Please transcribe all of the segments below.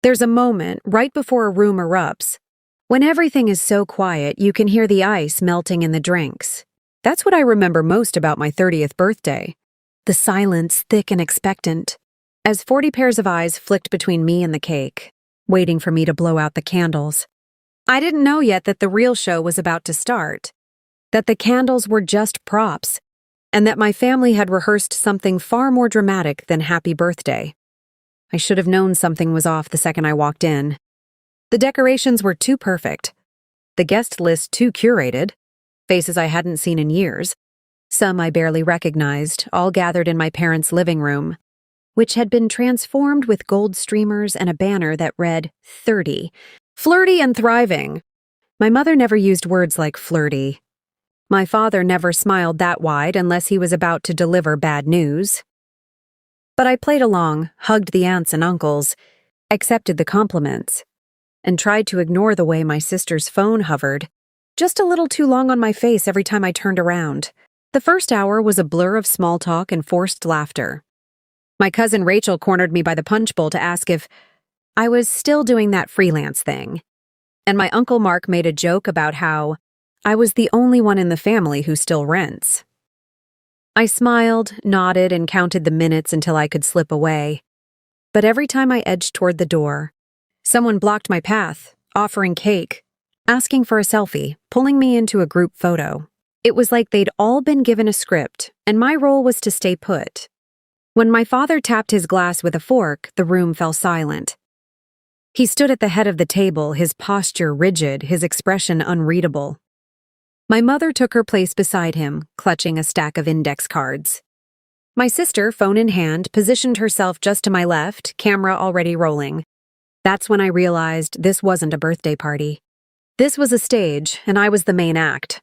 There's a moment right before a room erupts when everything is so quiet you can hear the ice melting in the drinks. That's what I remember most about my 30th birthday. The silence, thick and expectant, as 40 pairs of eyes flicked between me and the cake, waiting for me to blow out the candles. I didn't know yet that the real show was about to start, that the candles were just props, and that my family had rehearsed something far more dramatic than happy birthday. I should have known something was off the second I walked in. The decorations were too perfect, the guest list too curated, faces I hadn't seen in years, some I barely recognized, all gathered in my parents' living room, which had been transformed with gold streamers and a banner that read 30. Flirty and thriving. My mother never used words like flirty. My father never smiled that wide unless he was about to deliver bad news. But I played along, hugged the aunts and uncles, accepted the compliments, and tried to ignore the way my sister's phone hovered, just a little too long on my face every time I turned around. The first hour was a blur of small talk and forced laughter. My cousin Rachel cornered me by the punch bowl to ask if I was still doing that freelance thing. And my Uncle Mark made a joke about how I was the only one in the family who still rents. I smiled, nodded, and counted the minutes until I could slip away. But every time I edged toward the door, someone blocked my path, offering cake, asking for a selfie, pulling me into a group photo. It was like they'd all been given a script, and my role was to stay put. When my father tapped his glass with a fork, the room fell silent. He stood at the head of the table, his posture rigid, his expression unreadable. My mother took her place beside him, clutching a stack of index cards. My sister, phone in hand, positioned herself just to my left, camera already rolling. That's when I realized this wasn't a birthday party. This was a stage, and I was the main act.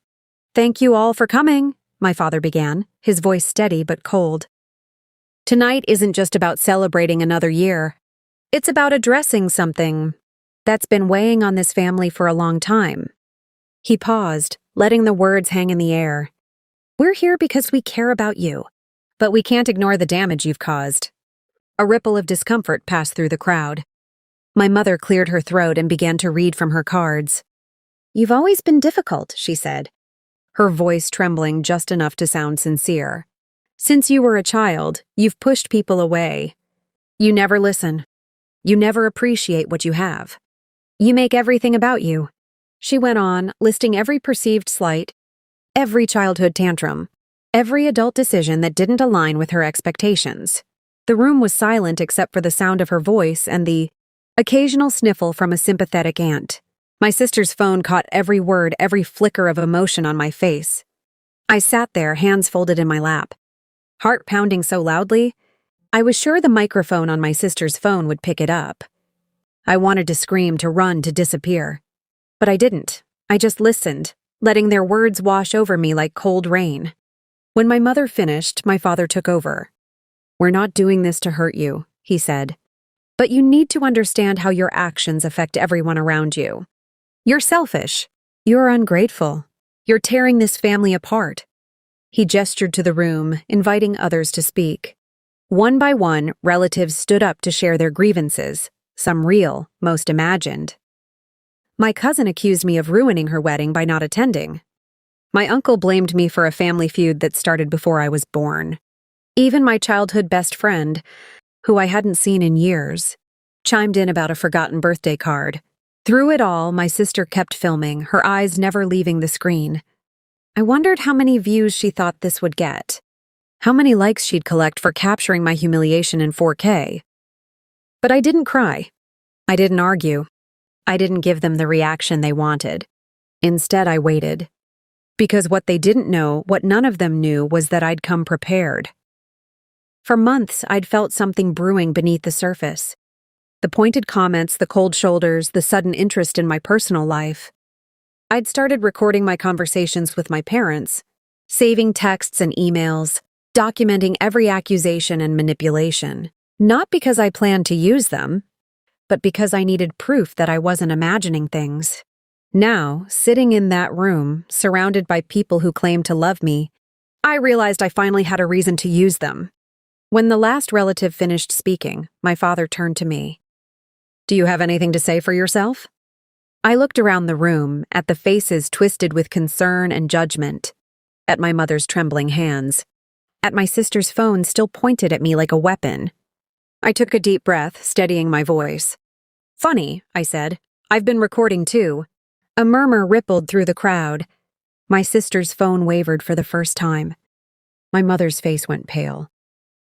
"Thank you all for coming," my father began, his voice steady but cold. "Tonight isn't just about celebrating another year. It's about addressing something that's been weighing on this family for a long time." He paused, letting the words hang in the air. "We're here because we care about you, but we can't ignore the damage you've caused." A ripple of discomfort passed through the crowd. My mother cleared her throat and began to read from her cards. "You've always been difficult," she said, her voice trembling just enough to sound sincere. "Since you were a child, you've pushed people away. You never listen. You never appreciate what you have. You make everything about you." She went on, listing every perceived slight, every childhood tantrum, every adult decision that didn't align with her expectations. The room was silent except for the sound of her voice and the occasional sniffle from a sympathetic aunt. My sister's phone caught every word, every flicker of emotion on my face. I sat there, hands folded in my lap, heart pounding so loudly, I was sure the microphone on my sister's phone would pick it up. I wanted to scream, to run, to disappear. But I didn't. I just listened, letting their words wash over me like cold rain. When my mother finished, my father took over. "We're not doing this to hurt you," he said. "But you need to understand how your actions affect everyone around you. You're selfish. You're ungrateful. You're tearing this family apart." He gestured to the room, inviting others to speak. One by one, relatives stood up to share their grievances, some real, most imagined. My cousin accused me of ruining her wedding by not attending. My uncle blamed me for a family feud that started before I was born. Even my childhood best friend, who I hadn't seen in years, chimed in about a forgotten birthday card. Through it all, my sister kept filming, her eyes never leaving the screen. I wondered how many views she thought this would get, how many likes she'd collect for capturing my humiliation in 4K. But I didn't cry. I didn't argue. I didn't give them the reaction they wanted. Instead, I waited. Because what they didn't know, what none of them knew, was that I'd come prepared. For months, I'd felt something brewing beneath the surface. The pointed comments, the cold shoulders, the sudden interest in my personal life. I'd started recording my conversations with my parents, saving texts and emails, documenting every accusation and manipulation. Not because I planned to use them, but because I needed proof that I wasn't imagining things. Now, sitting in that room, surrounded by people who claimed to love me, I realized I finally had a reason to use them. When the last relative finished speaking, my father turned to me. Do you have anything to say for yourself? I looked around the room, at the faces twisted with concern and judgment, at my mother's trembling hands, at my sister's phone still pointed at me like a weapon. I took a deep breath, steadying my voice. Funny, I said. I've been recording too. A murmur rippled through the crowd. My sister's phone wavered for the first time. My mother's face went pale.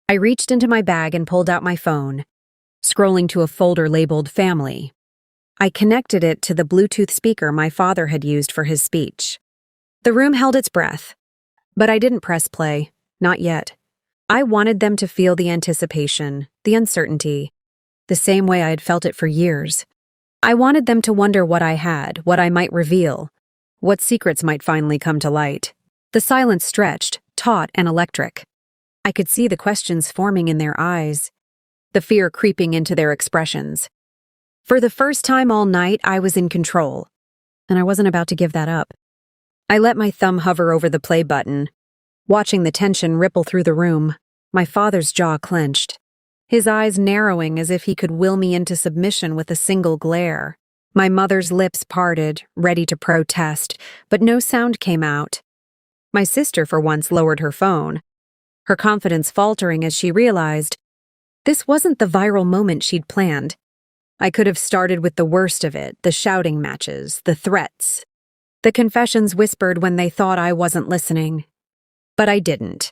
I reached into my bag and pulled out my phone, scrolling to a folder labeled Family. I connected it to the Bluetooth speaker my father had used for his speech. The room held its breath, but I didn't press play, not yet. I wanted them to feel the anticipation, the uncertainty, the same way I had felt it for years. I wanted them to wonder what I had, what I might reveal, what secrets might finally come to light. The silence stretched, taut and electric. I could see the questions forming in their eyes, the fear creeping into their expressions. For the first time all night, I was in control, and I wasn't about to give that up. I let my thumb hover over the play button, watching the tension ripple through the room. My father's jaw clenched, his eyes narrowing as if he could will me into submission with a single glare. My mother's lips parted, ready to protest, but no sound came out. My sister, for once, lowered her phone, her confidence faltering as she realized this wasn't the viral moment she'd planned. I could have started with the worst of it, the shouting matches, the threats, the confessions whispered when they thought I wasn't listening. But I didn't.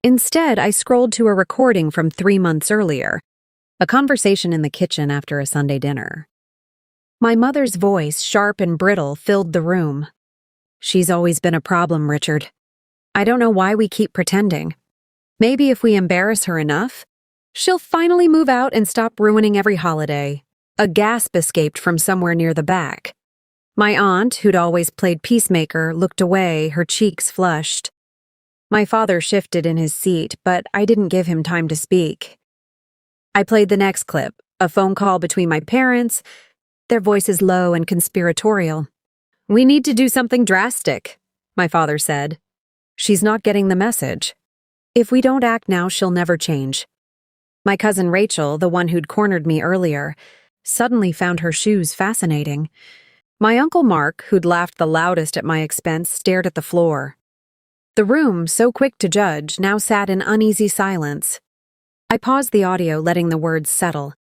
Instead, I scrolled to a recording from 3 months earlier, a conversation in the kitchen after a Sunday dinner. My mother's voice, sharp and brittle, filled the room. She's always been a problem, Richard. I don't know why we keep pretending. Maybe if we embarrass her enough, she'll finally move out and stop ruining every holiday. A gasp escaped from somewhere near the back. My aunt, who'd always played peacemaker, looked away, her cheeks flushed. My father shifted in his seat, but I didn't give him time to speak. I played the next clip, a phone call between my parents, their voices low and conspiratorial. "We need to do something drastic," my father said. "She's not getting the message. If we don't act now, she'll never change." My cousin Rachel, the one who'd cornered me earlier, suddenly found her shoes fascinating. My Uncle Mark, who'd laughed the loudest at my expense, stared at the floor. The room, so quick to judge, now sat in uneasy silence. I paused the audio, letting the words settle.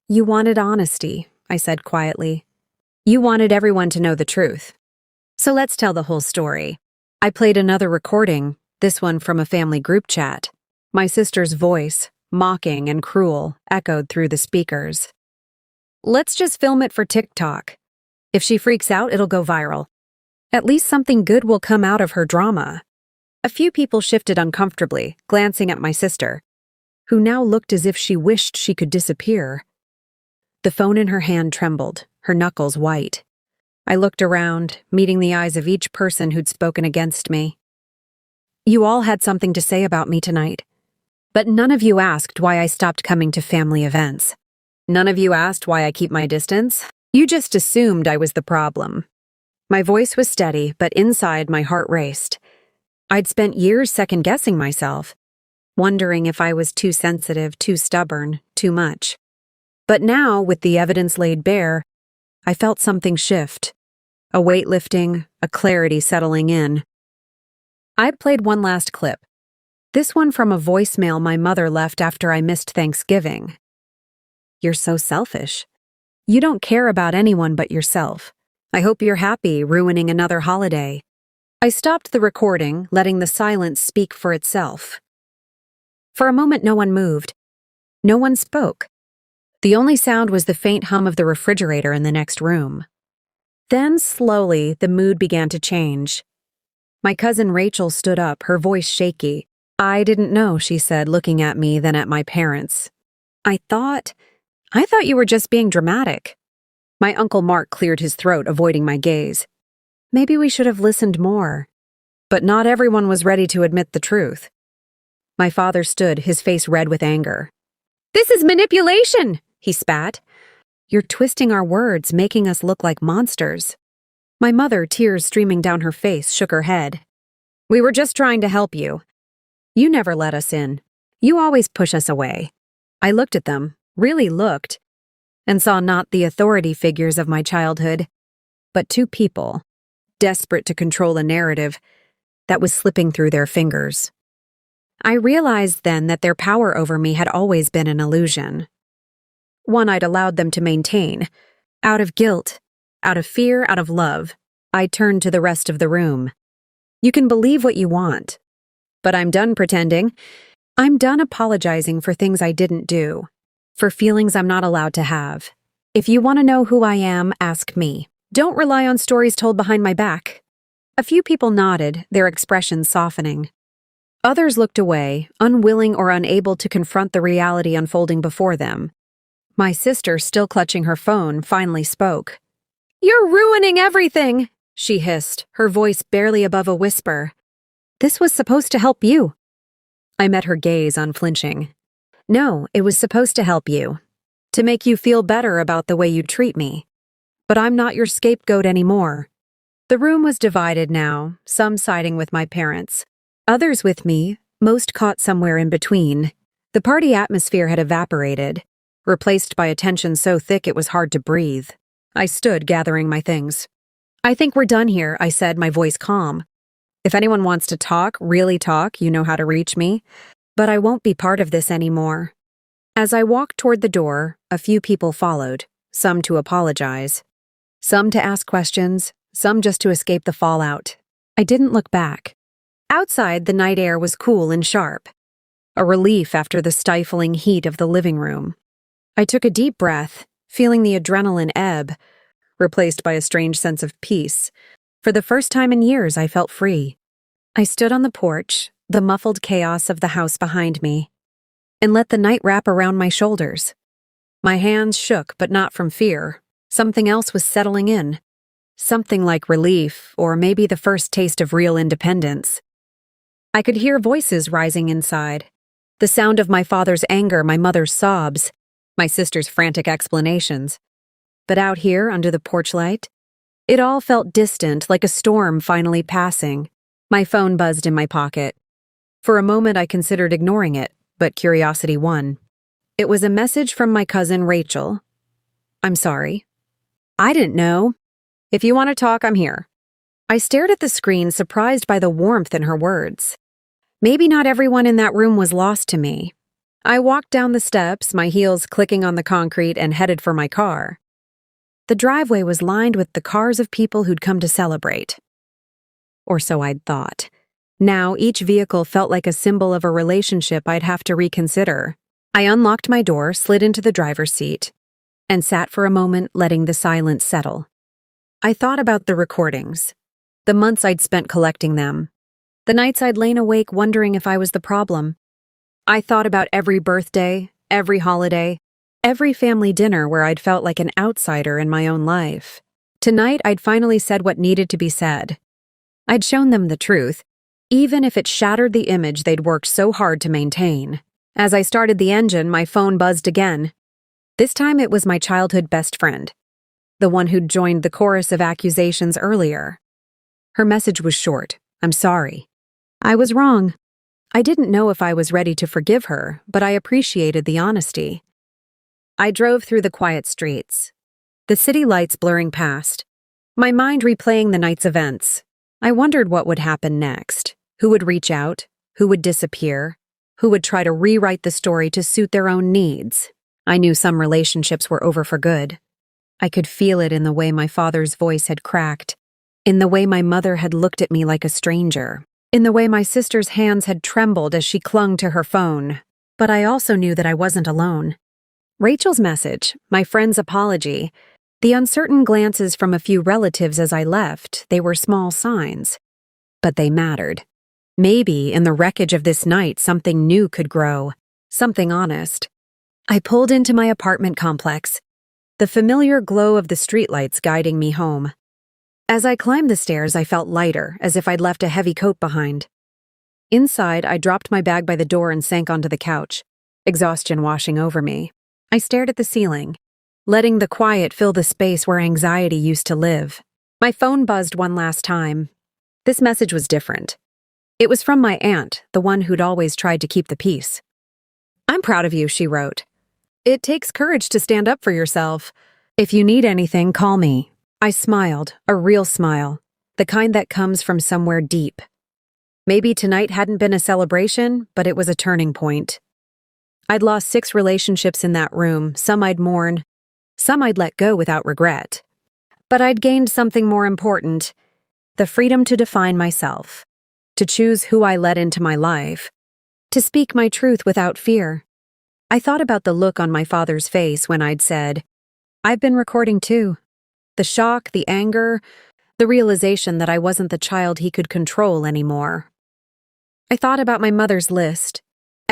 "You wanted honesty," I said quietly. "You wanted everyone to know the truth. So let's tell the whole story." I played another recording, this one from a family group chat. My sister's voice, mocking and cruel, echoed through the speakers. "Let's just film it for TikTok. If she freaks out, it'll go viral. At least something good will come out of her drama." A few people shifted uncomfortably, glancing at my sister, who now looked as if she wished she could disappear. The phone in her hand trembled, her knuckles white. I looked around, meeting the eyes of each person who'd spoken against me. "You all had something to say about me tonight. But none of you asked why I stopped coming to family events. None of you asked why I keep my distance. You just assumed I was the problem." My voice was steady, but inside my heart raced. I'd spent years second-guessing myself, wondering if I was too sensitive, too stubborn, too much. But now, with the evidence laid bare, I felt something shift. A weight lifting, a clarity settling in. I played one last clip. This one from a voicemail my mother left after I missed Thanksgiving. "You're so selfish. You don't care about anyone but yourself. I hope you're happy ruining another holiday." I stopped the recording, letting the silence speak for itself. For a moment, no one moved. No one spoke. The only sound was the faint hum of the refrigerator in the next room. Then, slowly, the mood began to change. My cousin Rachel stood up, her voice shaky. "I didn't know," she said, looking at me, then at my parents. I thought you were just being dramatic." My Uncle Mark cleared his throat, avoiding my gaze. "Maybe we should have listened more." But not everyone was ready to admit the truth. My father stood, his face red with anger. "This is manipulation," he spat. "You're twisting our words, making us look like monsters." My mother, tears streaming down her face, shook her head. "We were just trying to help you. You never let us in. You always push us away." I looked at them, really looked, and saw not the authority figures of my childhood, but two people, desperate to control a narrative that was slipping through their fingers. I realized then that their power over me had always been an illusion. One I'd allowed them to maintain. Out of guilt, out of fear, out of love, I turned to the rest of the room. You can believe what you want, but I'm done pretending. I'm done apologizing for things I didn't do, for feelings I'm not allowed to have. If you want to know who I am, ask me. Don't rely on stories told behind my back. A few people nodded, their expressions softening. Others looked away, unwilling or unable to confront the reality unfolding before them. My sister, still clutching her phone, finally spoke. "You're ruining everything," she hissed, her voice barely above a whisper. "This was supposed to help you." I met her gaze, unflinching. "No, it was supposed to help you. To make you feel better about the way you treat me. But I'm not your scapegoat anymore." The room was divided now, some siding with my parents, others with me, most caught somewhere in between. The party atmosphere had evaporated, replaced by a tension so thick it was hard to breathe. I stood, gathering my things. "I think we're done here," I said, my voice calm. "If anyone wants to talk, really talk, you know how to reach me. But I won't be part of this anymore." As I walked toward the door, a few people followed, some to apologize, some to ask questions, some just to escape the fallout. I didn't look back. Outside, the night air was cool and sharp, a relief after the stifling heat of the living room. I took a deep breath, feeling the adrenaline ebb, replaced by a strange sense of peace. For the first time in years, I felt free. I stood on the porch, the muffled chaos of the house behind me, and let the night wrap around my shoulders. My hands shook, but not from fear. Something else was settling in. Something like relief, or maybe the first taste of real independence. I could hear voices rising inside. The sound of my father's anger, my mother's sobs, my sister's frantic explanations. But out here, under the porch light, it all felt distant, like a storm finally passing. My phone buzzed in my pocket. For a moment I considered ignoring it, but curiosity won. It was a message from my cousin Rachel. "I'm sorry. I didn't know. If you want to talk, I'm here." I stared at the screen, surprised by the warmth in her words. Maybe not everyone in that room was lost to me. I walked down the steps, my heels clicking on the concrete, and headed for my car. The driveway was lined with the cars of people who'd come to celebrate. Or so I'd thought. Now each vehicle felt like a symbol of a relationship I'd have to reconsider. I unlocked my door, slid into the driver's seat, and sat for a moment, letting the silence settle. I thought about the recordings, the months I'd spent collecting them, the nights I'd lain awake wondering if I was the problem. I thought about every birthday, every holiday, every family dinner where I'd felt like an outsider in my own life. Tonight, I'd finally said what needed to be said. I'd shown them the truth, even if it shattered the image they'd worked so hard to maintain. As I started the engine, my phone buzzed again. This time it was my childhood best friend, the one who'd joined the chorus of accusations earlier. Her message was short. "I'm sorry. I was wrong." I didn't know if I was ready to forgive her, but I appreciated the honesty. I drove through the quiet streets, the city lights blurring past, my mind replaying the night's events. I wondered what would happen next, who would reach out, who would disappear, who would try to rewrite the story to suit their own needs. I knew some relationships were over for good. I could feel it in the way my father's voice had cracked, in the way my mother had looked at me like a stranger, in the way my sister's hands had trembled as she clung to her phone. But I also knew that I wasn't alone. Rachel's message, my friend's apology, the uncertain glances from a few relatives as I left, they were small signs. But they mattered. Maybe in the wreckage of this night something new could grow, something honest. I pulled into my apartment complex, the familiar glow of the streetlights guiding me home. As I climbed the stairs, I felt lighter, as if I'd left a heavy coat behind. Inside, I dropped my bag by the door and sank onto the couch, exhaustion washing over me. I stared at the ceiling, letting the quiet fill the space where anxiety used to live. My phone buzzed one last time. This message was different. It was from my aunt, the one who'd always tried to keep the peace. "I'm proud of you," she wrote. It takes courage to stand up for yourself. If you need anything, call me. I smiled, a real smile, the kind that comes from somewhere deep. Maybe tonight hadn't been a celebration, but it was a turning point. I'd lost 6 relationships in that room, some I'd mourn, some I'd let go without regret. But I'd gained something more important, the freedom to define myself, to choose who I let into my life, to speak my truth without fear. I thought about the look on my father's face when I'd said, "I've been recording too." The shock, the anger, the realization that I wasn't the child he could control anymore. I thought about my mother's list,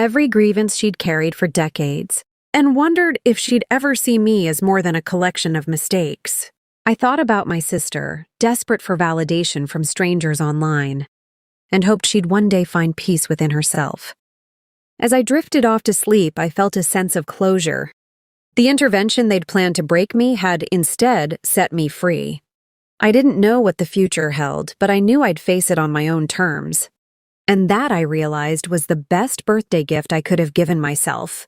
every grievance she'd carried for decades, and wondered if she'd ever see me as more than a collection of mistakes. I thought about my sister, desperate for validation from strangers online, and hoped she'd one day find peace within herself. As I drifted off to sleep, I felt a sense of closure. The intervention they'd planned to break me had instead set me free. I didn't know what the future held, but I knew I'd face it on my own terms. And that, I realized, was the best birthday gift I could have given myself.